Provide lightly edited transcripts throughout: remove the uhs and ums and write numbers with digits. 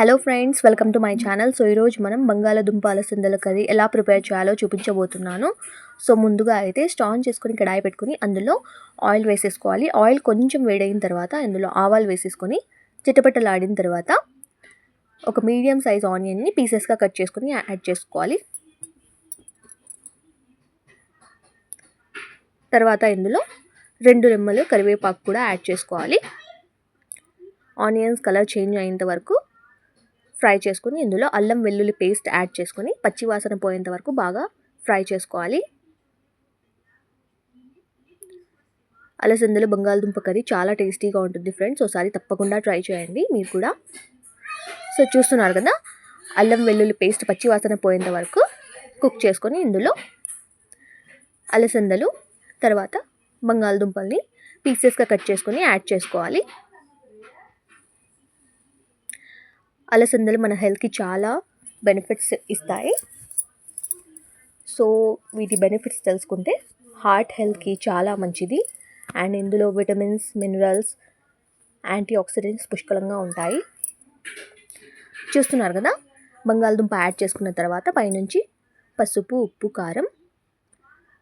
Hello friends, welcome to my channel. So ఈరోజు మనం బంగాళదుంప అలసందల కర్రీ ఎలా ప్రిపేర్ చేయాలో చూపించబోతున్నాను. సో ముందుగా అయితే స్టవ్ ఆన్ చేసుకొని కడాయి పెట్టుకొని అందులో ఆయిల్ వేసేసుకోవాలి. ఆయిల్ కొంచెం వేడైన తర్వాత అందులో ఆవాలు వేసేసుకొని చిటపటలాడిన తర్వాత ఒక మీడియం సైజ్ ఆనియన్ని పీసెస్గా కట్ చేసుకొని యాడ్ చేసుకోవాలి. తర్వాత ఇందులో 2 రెమ్మలు కరివేపాకు కూడా యాడ్ చేసుకోవాలి. ఆనియన్స్ కలర్ చేంజ్ అయ్యేంత వరకు ఫ్రై చేసుకొని ఇందులో అల్లం వెల్లుల్లి పేస్ట్ యాడ్ చేసుకొని పచ్చి వాసన పోయేంత వరకు బాగా ఫ్రై చేసుకోవాలి. అలసందలు బంగాళదుంప కర్రీ చాలా టేస్టీగా ఉంటుంది ఫ్రెండ్స్. ఒకసారి తప్పకుండా ట్రై చేయండి మీరు కూడా. సో చూస్తున్నారు కదా, అల్లం వెల్లుల్లి పేస్ట్ పచ్చి వాసన పోయేంత వరకు కుక్ చేసుకొని ఇందులో అలసందలు తర్వాత బంగాళదుంపల్ని పీసెస్గా కట్ చేసుకొని యాడ్ చేసుకోవాలి. అలసందలు మన హెల్త్కి చాలా బెనిఫిట్స్ ఇస్తాయి. సో వీటి బెనిఫిట్స్ తెలుసుకుంటే హార్ట్ హెల్త్కి చాలా మంచిది. అండ్ ఇందులో విటమిన్స్, మినరల్స్, యాంటీ ఆక్సిడెంట్స్ పుష్కలంగా ఉంటాయి. చూస్తున్నారు కదా, బంగాళదుంప యాడ్ చేసుకున్న తర్వాత పైనుంచి పసుపు, ఉప్పు, కారం,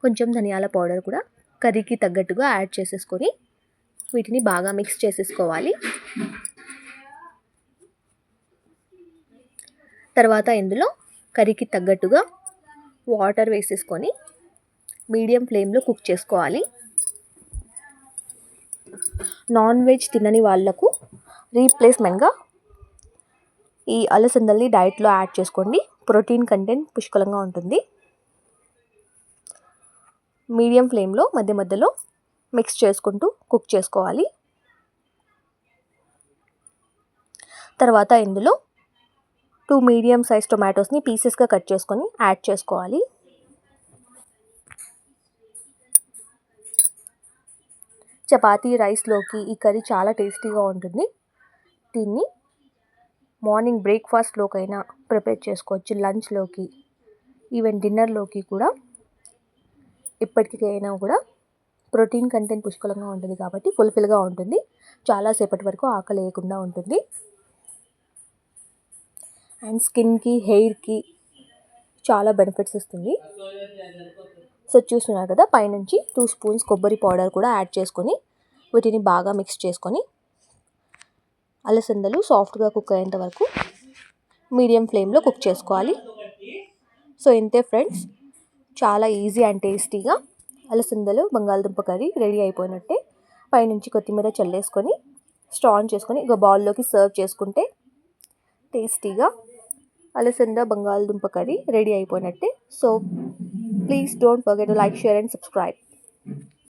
కొంచెం ధనియాల పౌడర్ కూడా కర్రీకి తగ్గట్టుగా యాడ్ చేసేసుకొని వీటిని బాగా మిక్స్ చేసేసుకోవాలి. తర్వాత ఇందులో కర్రీకి తగ్గట్టుగా వాటర్ వేసేసుకొని మీడియం ఫ్లేమ్లో కుక్ చేసుకోవాలి. నాన్ వెజ్ తినని వాళ్ళకు రీప్లేస్మెంట్గా ఈ అలసందల్ని డైట్లో యాడ్ చేసుకోండి. ప్రోటీన్ కంటెంట్ పుష్కలంగా ఉంటుంది. మీడియం ఫ్లేమ్లో మధ్య మధ్యలో మిక్స్ చేసుకుంటూ కుక్ చేసుకోవాలి. తర్వాత ఇందులో 2 మీడియం సైజ్ టొమాటోస్ని పీసెస్గా కట్ చేసుకొని యాడ్ చేసుకోవాలి. చపాతీ, రైస్లోకి ఈ కర్రీ చాలా టేస్టీగా ఉంటుంది. దీన్ని మార్నింగ్ బ్రేక్ఫాస్ట్లోకైనా ప్రిపేర్ చేసుకోవచ్చు, లంచ్లోకి, ఈవెన్ డిన్నర్లోకి కూడా. ఇప్పటికైనా కూడా ప్రోటీన్ కంటెంట్ పుష్కలంగా ఉంటుంది కాబట్టి ఫుల్ఫిల్గా ఉంటుంది. చాలాసేపటి వరకు ఆకలి వేయకుండా ఉంటుంది. అండ్ స్కిన్కి, హెయిర్కి చాలా బెనిఫిట్స్ ఇస్తుంది. సో చూస్తున్నారు కదా, పైనుంచి 2 స్పూన్స్ కొబ్బరి పౌడర్ కూడా యాడ్ చేసుకొని వీటిని బాగా మిక్స్ చేసుకొని అలసందలు సాఫ్ట్గా కుక్ అయ్యేంత వరకు మీడియం ఫ్లేమ్లో కుక్ చేసుకోవాలి. సో ఇంతే ఫ్రెండ్స్, చాలా ఈజీ అండ్ టేస్టీగా అలసందలు బంగాళదుంప కర్రీ రెడీ అయిపోయినట్టే. పైనుంచి కొత్తిమీర చల్లేసుకొని స్టవ్ ఆన్ చేసుకొని ఒక బౌల్లోకి సర్వ్ చేసుకుంటే టేస్టీగా అలసంద బంగాళదుంప కర్రీ రెడీ అయిపోయినట్టే. So please don't forget to like, share and subscribe.